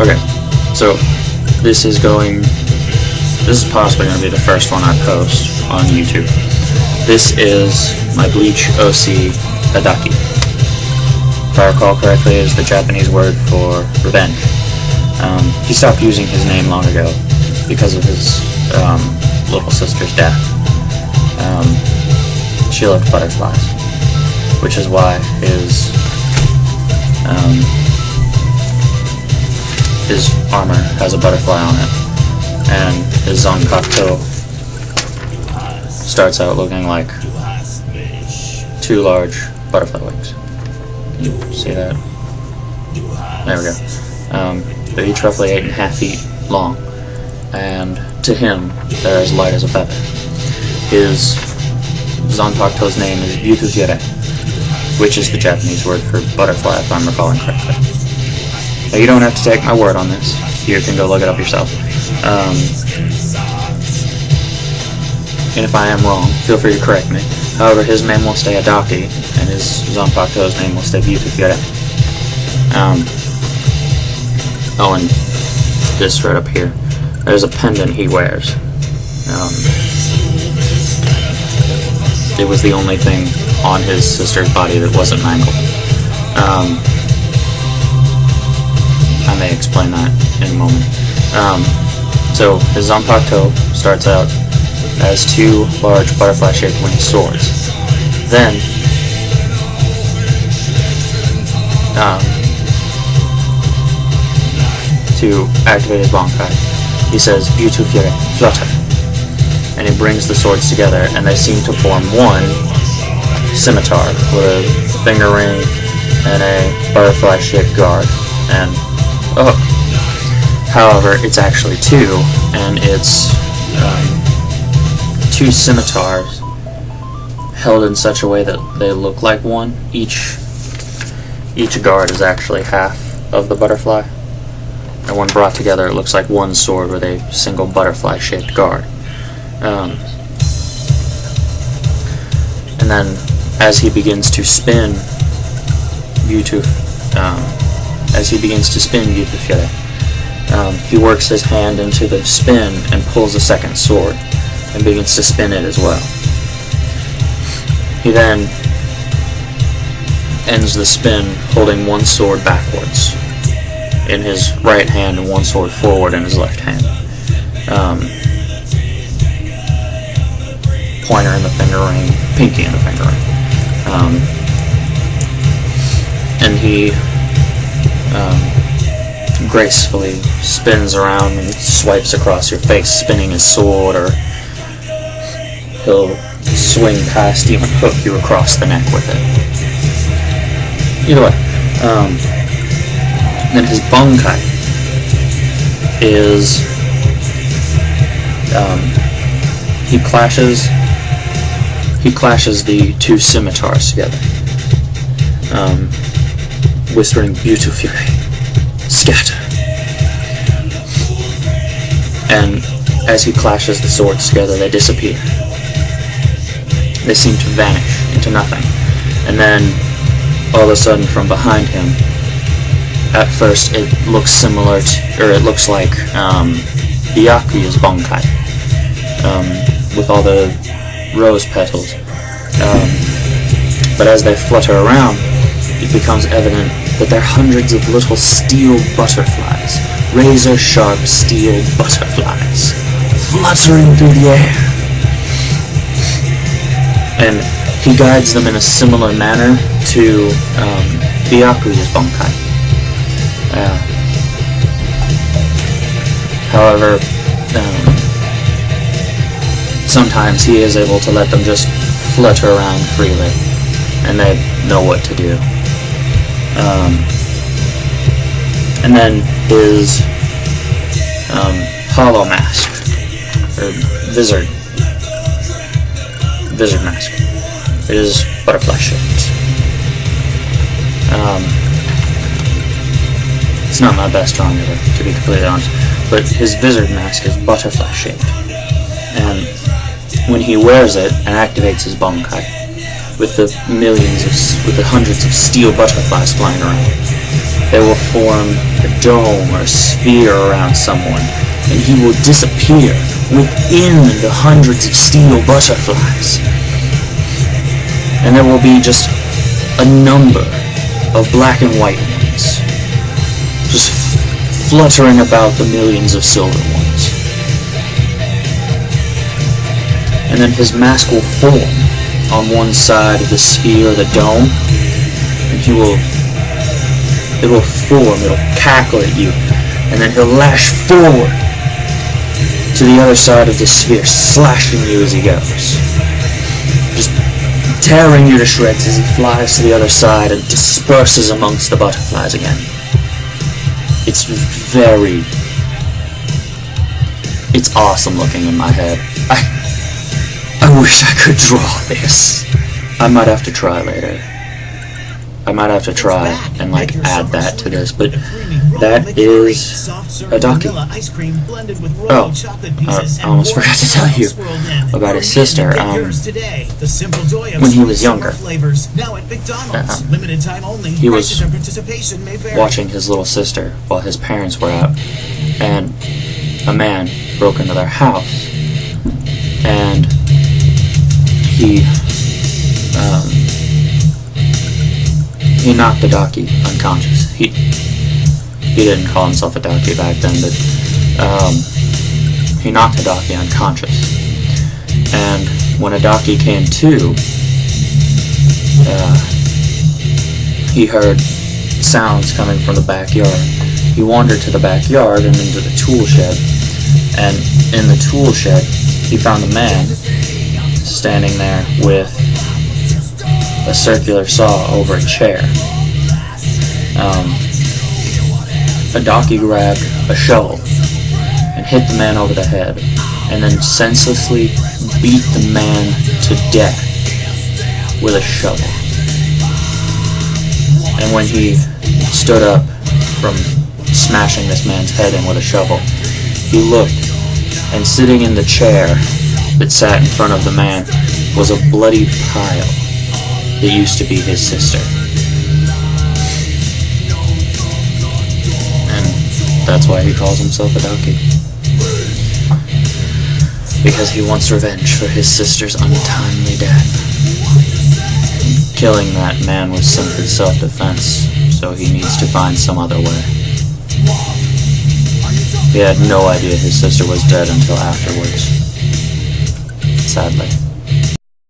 Okay, so this is possibly going to be the first one I post on YouTube. This is my bleach OC adauchi. If I recall correctly, is the Japanese word for revenge. He stopped using his name long ago because of his little sister's death. She loved butterflies, which is why his armor has a butterfly on it, and his zanpakuto starts out looking like 2 large butterfly wings. Can you see that? There we go. They're each roughly 8.5 feet long, and to him, they're as light as a feather. His zanpakuto's name is Byutufure, which is the Japanese word for butterfly, if I'm recalling correctly. Now, you don't have to take my word on this. You can go look it up yourself. And if I am wrong, feel free to correct me. However, his name will stay adauchi, and his zanpakuto's name will stay Byutufure. Oh, and this right up here. There's a pendant he wears. It was the only thing on his sister's body that wasn't mangled. I may explain that in a moment. So his zanpakuto starts out as 2 large butterfly-shaped winged swords. Then, to activate his bankai, he says Byutufure, flutter, and he brings the swords together, and they seem to form one scimitar with a finger ring and a butterfly-shaped guard and a hook. However, it's actually 2, and it's 2 scimitars held in such a way that they look like one. Each guard is actually half of the butterfly, and when brought together it looks like one sword with a single butterfly-shaped guard. And then as he begins to spin Byutufure, he works his hand into the spin and pulls a second sword and begins to spin it as well. He then ends the spin holding one sword backwards in his right hand and one sword forward in his left hand. Pointer in the finger ring, pinky in the finger ring. And he gracefully spins around and swipes across your face, spinning his sword, or he'll swing past you and hook you across the neck with it. Either way. Then his bankai is he clashes the 2 scimitars together, whispering Byutufure, scatter. And as he clashes the swords together, they disappear. They seem to vanish into nothing. And then, all of a sudden, from behind him, at first it looks similar to, or it looks like Byakuya's bankai, with all the rose petals. But as they flutter around, it becomes evident that they're hundreds of little steel butterflies, razor-sharp steel butterflies, fluttering through the air. And he guides them in a similar manner to Byakuya's bankai. However, sometimes he is able to let them just flutter around freely, and they know what to do. And then his hollow mask, or vizard mask, is butterfly shaped. It's not my best drawing ever, to be completely honest, but his vizard mask is butterfly shaped, and when he wears it and activates his bankai with the hundreds of steel butterflies flying around, they will form a dome or a sphere around someone, and he will disappear within the hundreds of steel butterflies. And there will be just a number of black and white ones, just fluttering about the millions of silver ones. And then his mask will form on one side of the sphere, the dome, and it will form, it'll cackle at you, and then he'll lash forward to the other side of the sphere, slashing you as he goes, just tearing you to shreds as he flies to the other side and disperses amongst the butterflies again. It's awesome looking in my head. I wish I could draw this. I might have to try later. I might have to try and like add that to this, but that is adauchi. Oh, I almost forgot to tell you about his sister. When he was younger, he was watching his little sister while his parents were out, and a man broke into their house, and he knocked adauchi unconscious. He didn't call himself adauchi back then, but he knocked adauchi unconscious. And when adauchi came to, he heard sounds coming from the backyard. He wandered to the backyard and into the tool shed, and in the tool shed he found a man standing there with a circular saw over a chair. Adauchi grabbed a shovel and hit the man over the head, and then senselessly beat the man to death with a shovel. And when he stood up from smashing this man's head in with a shovel, he looked, and sitting in the chair that sat in front of the man was a bloody pile that used to be his sister. And that's why he calls himself adauchi. Because he wants revenge for his sister's untimely death. Killing that man was simply self-defense, so he needs to find some other way. He had no idea his sister was dead until afterwards, sadly.